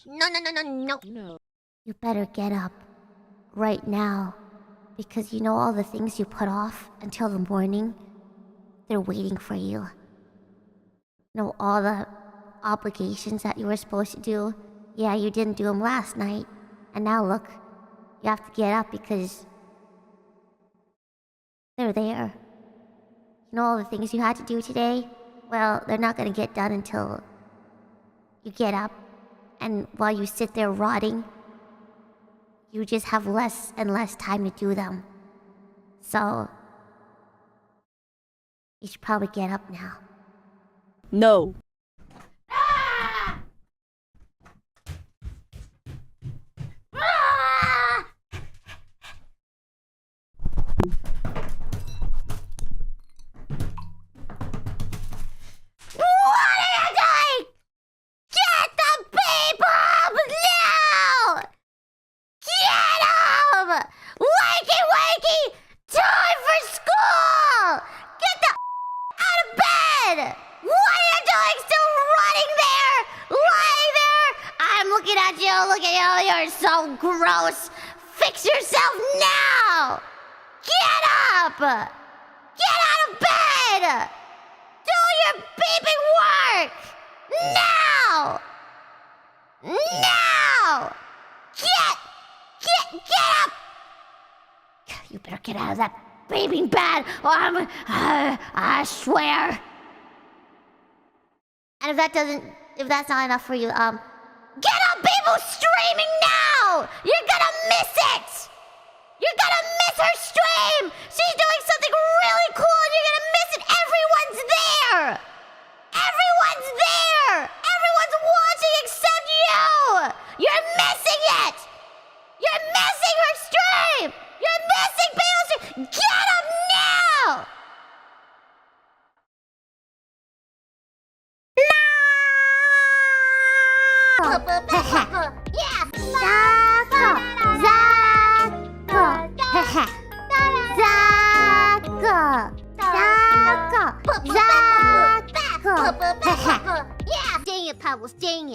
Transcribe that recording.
No. You better get up right now, because you know all the things you put off until the morning, they're waiting for you. You know all the obligations that you were supposed to do. Yeah, you didn't do them last night, and now look, you have to get up because they're there. You know all the things you had to do today? Well, they're not gonna get done until you get up, and while you sit there rotting, you just have less and less time to do them. So, you should probably get up now. No. Look at you, you're so gross. Fix yourself now. Get up. Get out of bed. Do your beeping work. Now. Now. Get up. You better get out of that beeping bed or I swear. And if that's not enough for you, get up, Biboo streaming now! You're gonna miss it! You're gonna miss her stream! She's doing something really cool and you're gonna miss it! Everyone's there! Everyone's there! Everyone's watching except you! You're missing it! You're missing her stream! You're missing Biboo's stream! Get up now! Yeah, dang it, Pebbles, dang it.